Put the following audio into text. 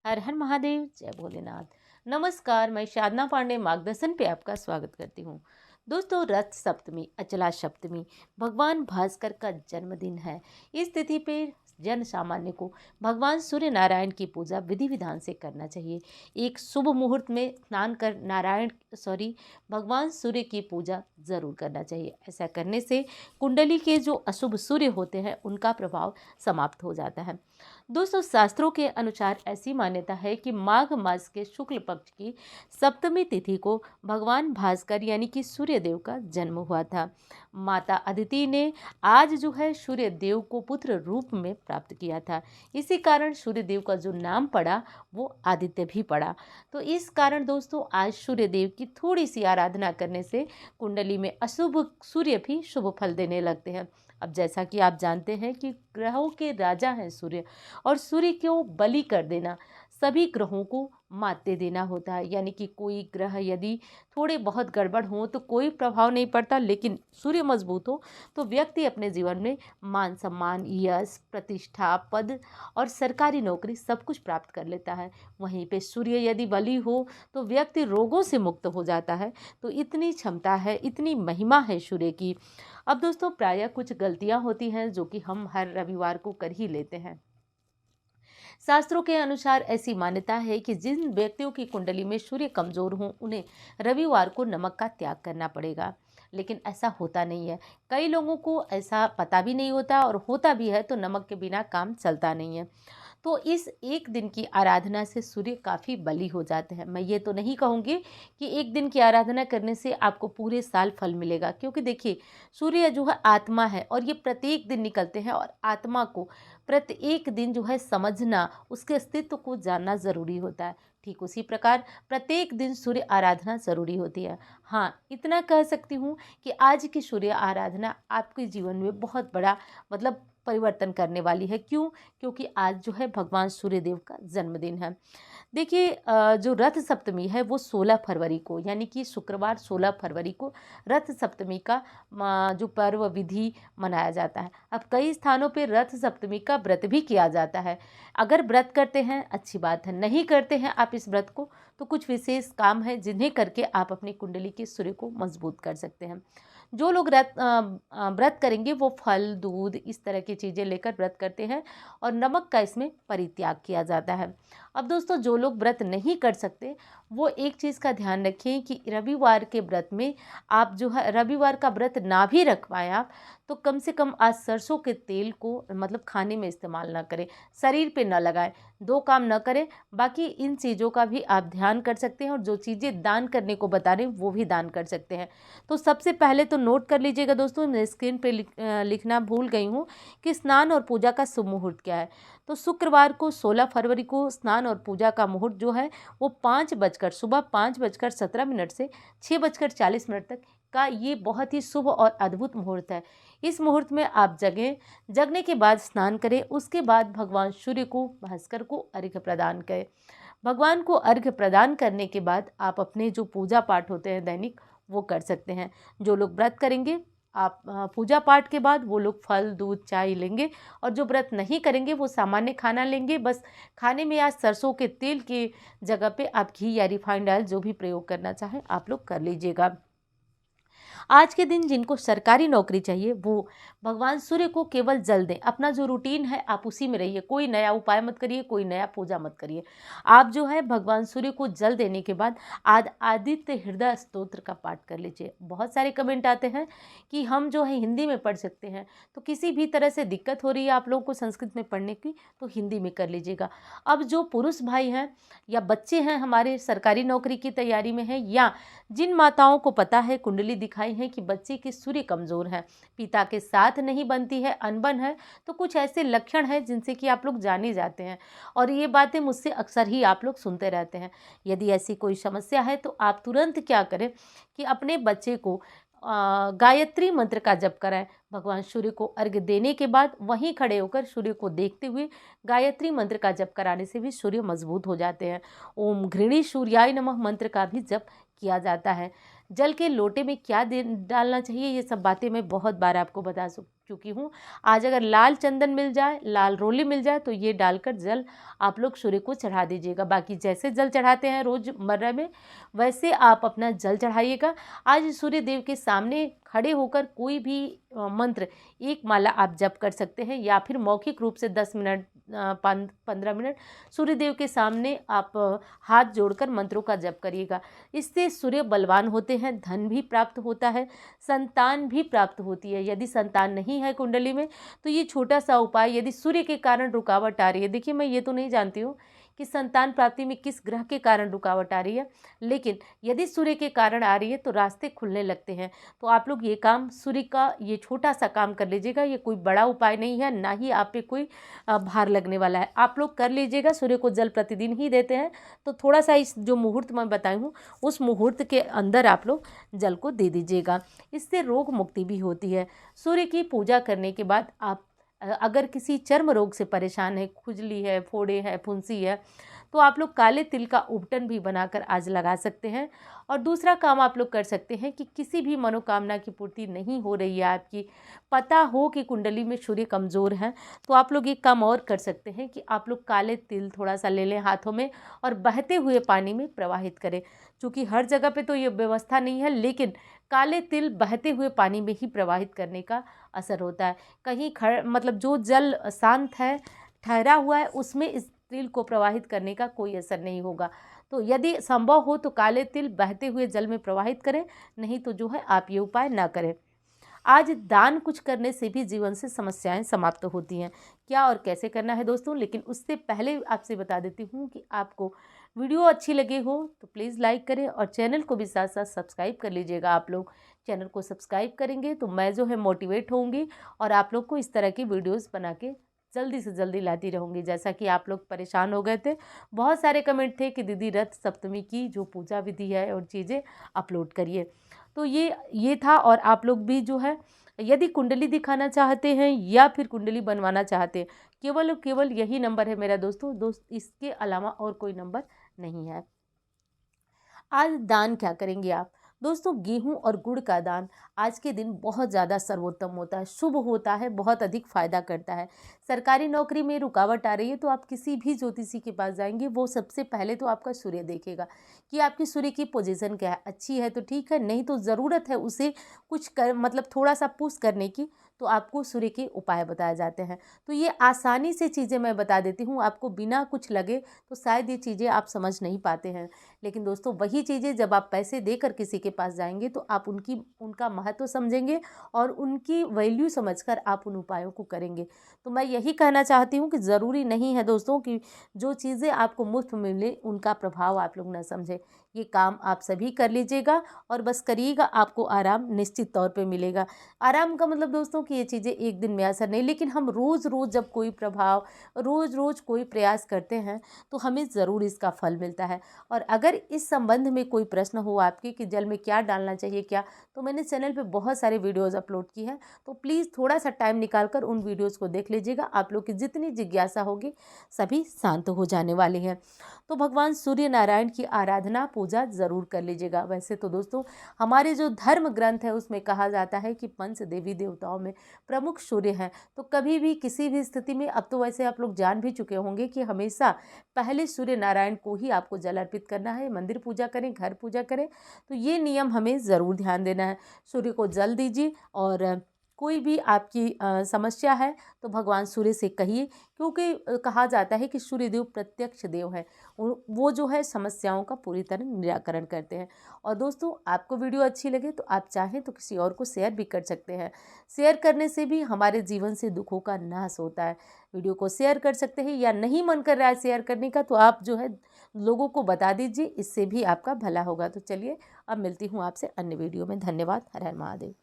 हर हर महादेव, जय भोलेनाथ। नमस्कार, मैं साधना पांडे मार्गदर्शन पे आपका स्वागत करती हूँ। दोस्तों, रथ सप्तमी, अचला सप्तमी भगवान भास्कर का जन्मदिन है। इस तिथि पे जन सामान्य को भगवान सूर्य नारायण की पूजा विधि विधान से करना चाहिए। एक शुभ मुहूर्त में स्नान कर भगवान सूर्य की पूजा जरूर करना चाहिए। ऐसा करने से कुंडली के जो अशुभ सूर्य होते हैं उनका प्रभाव समाप्त हो जाता है। दोस्तों, शास्त्रों के अनुसार ऐसी मान्यता है कि माघ मास के शुक्ल पक्ष की सप्तमी तिथि को भगवान भास्कर यानी कि सूर्य देव का जन्म हुआ था। माता अदिति ने आज जो है सूर्य देव को पुत्र रूप में प्राप्त किया था। इसी कारण सूर्य देव का जो नाम पड़ा वो आदित्य भी पड़ा। तो इस कारण दोस्तों, आज सूर्य देव की थोड़ी सी आराधना करने से कुंडली में अशुभ सूर्य भी शुभ फल देने लगते हैं। अब जैसा कि आप जानते हैं कि ग्रहों के राजा हैं सूर्य, और सूर्य को बलि कर देना सभी ग्रहों को मात दे देना होता है। यानी कि कोई ग्रह यदि थोड़े बहुत गड़बड़ हो तो कोई प्रभाव नहीं पड़ता, लेकिन सूर्य मजबूत हो तो व्यक्ति अपने जीवन में मान सम्मान, यश, प्रतिष्ठा, पद और सरकारी नौकरी सब कुछ प्राप्त कर लेता है। वहीं पे सूर्य यदि बली हो तो व्यक्ति रोगों से मुक्त हो जाता है। तो इतनी क्षमता है, इतनी महिमा है सूर्य की। अब दोस्तों, प्रायः कुछ गलतियां होती हैं जो कि हम हर रविवार को कर ही लेते हैं। शास्त्रों के अनुसार ऐसी मान्यता है कि जिन व्यक्तियों की कुंडली में सूर्य कमजोर हों उन्हें रविवार को नमक का त्याग करना पड़ेगा, लेकिन ऐसा होता नहीं है। कई लोगों को ऐसा पता भी नहीं होता, और होता भी है तो नमक के बिना काम चलता नहीं है। तो इस एक दिन की आराधना से सूर्य काफ़ी बली हो जाते हैं। मैं ये तो नहीं कहूँगी कि एक दिन की आराधना करने से आपको पूरे साल फल मिलेगा, क्योंकि देखिए सूर्य जो है आत्मा है और ये प्रत्येक दिन निकलते हैं, और आत्मा को प्रत्येक दिन जो है समझना, उसके अस्तित्व को जानना ज़रूरी होता है। ठीक उसी प्रकार प्रत्येक दिन सूर्य आराधना ज़रूरी होती है। हाँ, इतना कह सकती हूँ कि आज की सूर्य आराधना आपके जीवन में बहुत बड़ा परिवर्तन करने वाली है। क्यों? क्योंकि आज जो है भगवान सूर्यदेव का जन्मदिन है। देखिए, जो रथ सप्तमी है वो 16 फरवरी को, यानी कि शुक्रवार 16 फरवरी को रथ सप्तमी का जो पर्व विधि मनाया जाता है। अब कई स्थानों पे रथ सप्तमी का व्रत भी किया जाता है। अगर व्रत करते हैं अच्छी बात है, नहीं करते हैं आप इस व्रत को तो कुछ विशेष काम है जिन्हें करके आप अपनी कुंडली के सूर्य को मजबूत कर सकते हैं। जो लोग व्रत करेंगे वो फल, दूध, इस तरह की चीज़ें लेकर व्रत करते हैं, और नमक का इसमें परित्याग किया जाता है। अब दोस्तों, जो लोग व्रत नहीं कर सकते वो एक चीज़ का ध्यान रखें कि रविवार के व्रत में आप जो है रविवार का व्रत ना भी रख पाए आप तो कम से कम आज सरसों के तेल को खाने में इस्तेमाल ना करें, शरीर पे ना लगाएं, दो काम ना करें। बाकी इन चीज़ों का भी आप ध्यान कर सकते हैं, और जो चीज़ें दान करने को बता रहे हैं वो भी दान कर सकते हैं। तो सबसे पहले तो नोट कर लीजिएगा दोस्तों, मैं स्क्रीन पे लिखना भूल गई हूँ कि स्नान और पूजा का शुभ मुहूर्त क्या है। तो शुक्रवार को 16 फरवरी को स्नान और पूजा का मुहूर्त जो है वो सुबह 5:17 से 6:40 तक का ये बहुत ही शुभ और अद्भुत मुहूर्त है। इस मुहूर्त में आप जगने के बाद स्नान करें, उसके बाद भगवान सूर्य को, भास्कर को अर्घ्य प्रदान करें। भगवान को अर्घ्य प्रदान करने के बाद आप अपने जो पूजा पाठ होते हैं दैनिक वो कर सकते हैं। जो लोग व्रत करेंगे आप पूजा पाठ के बाद वो लोग फल, दूध, चाय लेंगे, और जो व्रत नहीं करेंगे वो सामान्य खाना लेंगे। बस खाने में आज सरसों के तेल की जगह पे आप घी या रिफाइंड ऑयल जो भी प्रयोग करना चाहें आप लोग कर लीजिएगा। आज के दिन जिनको सरकारी नौकरी चाहिए वो भगवान सूर्य को केवल जल दें। अपना जो रूटीन है आप उसी में रहिए, कोई नया उपाय मत करिए, कोई नया पूजा मत करिए। आप जो है भगवान सूर्य को जल देने के बाद आज आदित्य हृदय स्तोत्र का पाठ कर लीजिए। बहुत सारे कमेंट आते हैं कि हम जो है हिंदी में पढ़ सकते हैं, तो किसी भी तरह से दिक्कत हो रही है आप लोगों को संस्कृत में पढ़ने की तो हिंदी में कर लीजिएगा। अब जो पुरुष भाई हैं या बच्चे हैं हमारे सरकारी नौकरी की तैयारी में हैं, या जिन माताओं को पता है, कुंडली दिखाई है कि बच्चे के सूर्य कमजोर है, पिता के साथ नहीं बनती है, अनबन है, तो कुछ ऐसे लक्षण हैं जिनसे कि आप लोग जाने जाते हैं, और ये बातें मुझसे अक्सर ही आप लोग सुनते रहते हैं। यदि ऐसी कोई समस्या है तो आप तुरंत क्या करें कि अपने बच्चे को गायत्री मंत्र का जप कराएं। भगवान सूर्य को अर्घ्य देने के बाद वहीं खड़े होकर सूर्य को देखते हुए गायत्री मंत्र का जप कराने से भी सूर्य मजबूत हो जाते हैं। ओम घृणी सूर्याय नमः मंत्र का भी जप किया जाता है। जल के लोटे में क्या डालना चाहिए, ये सब बातें मैं बहुत बार आपको बता चुकी हूँ। आज अगर लाल चंदन मिल जाए, लाल रोली मिल जाए, तो ये डालकर जल आप लोग सूर्य को चढ़ा दीजिएगा। बाकी जैसे जल चढ़ाते हैं रोज़मर्रा में, वैसे आप अपना जल चढ़ाइएगा। आज सूर्य देव के सामने खड़े होकर कोई भी मंत्र एक माला आप जप कर सकते हैं, या फिर मौखिक रूप से 10 मिनट 15 मिनट सूर्य देव के सामने आप हाथ जोड़कर मंत्रों का जप करिएगा। इससे सूर्य बलवान होते हैं, धन भी प्राप्त होता है, संतान भी प्राप्त होती है। यदि संतान नहीं है कुंडली में, तो ये छोटा सा उपाय, यदि सूर्य के कारण रुकावट आ रही है, देखिए मैं ये तो नहीं जानती हूँ कि संतान प्राप्ति में किस ग्रह के कारण रुकावट आ रही है, लेकिन यदि सूर्य के कारण आ रही है तो रास्ते खुलने लगते हैं। तो आप लोग ये काम, सूर्य का ये छोटा सा काम कर लीजिएगा। ये कोई बड़ा उपाय नहीं है, ना ही आप पे कोई भार लगने वाला है, आप लोग कर लीजिएगा। सूर्य को जल प्रतिदिन ही देते हैं, तो थोड़ा सा इस जो मुहूर्त मैं बताई हूँ उस मुहूर्त के अंदर आप लोग जल को दे दीजिएगा। इससे रोग मुक्ति भी होती है। सूर्य की पूजा करने के बाद आप अगर किसी चर्म रोग से परेशान है, खुजली है, फोड़े है, फुंसी है, तो आप लोग काले तिल का उपटन भी बनाकर आज लगा सकते हैं। और दूसरा काम आप लोग कर सकते हैं कि किसी भी मनोकामना की पूर्ति नहीं हो रही है आपकी, पता हो कि कुंडली में सूर्य कमज़ोर है, तो आप लोग एक काम और कर सकते हैं कि आप लोग काले तिल थोड़ा सा ले लें हाथों में और बहते हुए पानी में प्रवाहित करें। चूँकि हर जगह पे तो ये व्यवस्था नहीं है, लेकिन काले तिल बहते हुए पानी में ही प्रवाहित करने का असर होता है। कहीं मतलब जो जल शांत है, ठहरा हुआ है, उसमें इस तिल को प्रवाहित करने का कोई असर नहीं होगा। तो यदि संभव हो तो काले तिल बहते हुए जल में प्रवाहित करें, नहीं तो जो है आप ये उपाय ना करें। आज दान कुछ करने से भी जीवन से समस्याएं समाप्त होती हैं। क्या और कैसे करना है दोस्तों, लेकिन उससे पहले आपसे बता देती हूँ कि आपको वीडियो अच्छी लगी हो तो प्लीज़ लाइक करें और चैनल को भी साथ साथ सब्सक्राइब कर लीजिएगा। आप लोग चैनल को सब्सक्राइब करेंगे तो मैं जो है मोटिवेट होंगी और आप लोग को इस तरह की वीडियोज़ बना के जल्दी से जल्दी लाती रहूँगी। जैसा कि आप लोग परेशान हो गए थे, बहुत सारे कमेंट थे कि दीदी रथ सप्तमी की जो पूजा विधि है और चीज़ें अपलोड करिए, तो ये था। और आप लोग भी जो है यदि कुंडली दिखाना चाहते हैं या फिर कुंडली बनवाना चाहते हैं, केवल यही नंबर है मेरा दोस्तों, इसके अलावा और कोई नंबर नहीं है। आज दान क्या करेंगे आप दोस्तों, गेहूं और गुड़ का दान आज के दिन बहुत ज़्यादा सर्वोत्तम होता है, शुभ होता है, बहुत अधिक फायदा करता है। सरकारी नौकरी में रुकावट आ रही है तो आप किसी भी ज्योतिषी के पास जाएंगे, वो सबसे पहले तो आपका सूर्य देखेगा कि आपकी सूर्य की पोजीशन क्या है, अच्छी है तो ठीक है, नहीं तो ज़रूरत है उसे कुछ कर मतलब थोड़ा सा पुश करने की, तो आपको सूर्य के उपाय बताए जाते हैं। तो ये आसानी से चीज़ें मैं बता देती हूँ आपको, बिना कुछ लगे तो शायद ये चीज़ें आप समझ नहीं पाते हैं, लेकिन दोस्तों वही चीज़ें जब आप पैसे देकर किसी के पास जाएंगे तो आप उनका महत्व समझेंगे और उनकी वैल्यू समझकर आप उन उपायों को करेंगे। तो मैं यही कहना चाहती हूँ कि ज़रूरी नहीं है दोस्तों कि जो चीज़ें आपको मुफ्त में मिले उनका प्रभाव आप लोग न समझें। ये काम आप सभी कर लीजिएगा और बस करिएगा, आपको आराम निश्चित तौर पे मिलेगा। आराम का मतलब दोस्तों कि ये चीज़ें एक दिन में असर नहीं, लेकिन हम रोज़ रोज़ जब कोई प्रभाव, रोज़ रोज़ कोई प्रयास करते हैं तो हमें ज़रूर इसका फल मिलता है। और अगर इस संबंध में कोई प्रश्न हो आपके कि जल में क्या डालना चाहिए क्या, तो मैंने चैनल पे बहुत सारे वीडियोज़ अपलोड की हैं, तो प्लीज़ थोड़ा सा टाइम निकाल कर उन वीडियोज़ को देख लीजिएगा। आप लोग की जितनी जिज्ञासा होगी सभी शांत हो जाने वाली हैं। तो भगवान सूर्य नारायण की आराधना पूजा ज़रूर कर लीजिएगा। वैसे तो दोस्तों हमारे जो धर्म ग्रंथ है उसमें कहा जाता है कि पंच देवी देवताओं में प्रमुख सूर्य हैं, तो कभी भी किसी भी स्थिति में, अब तो वैसे आप लोग जान भी चुके होंगे कि हमेशा पहले सूर्य नारायण को ही आपको जल अर्पित करना है। मंदिर पूजा करें, घर पूजा करें, तो ये नियम हमें ज़रूर ध्यान देना है। सूर्य को जल दीजिए और कोई भी आपकी समस्या है तो भगवान सूर्य से कहिए, क्योंकि कहा जाता है कि सूर्य देव प्रत्यक्ष देव है, वो जो है समस्याओं का पूरी तरह निराकरण करते हैं। और दोस्तों आपको वीडियो अच्छी लगे तो आप चाहें तो किसी और को शेयर भी कर सकते हैं। शेयर करने से भी हमारे जीवन से दुखों का नाश होता है। वीडियो को शेयर कर सकते हैं, या नहीं मन कर रहा है शेयर करने का तो आप जो है लोगों को बता दीजिए, इससे भी आपका भला होगा। तो चलिए अब मिलती हूँ आपसे अन्य वीडियो में। धन्यवाद। हर हर महादेव।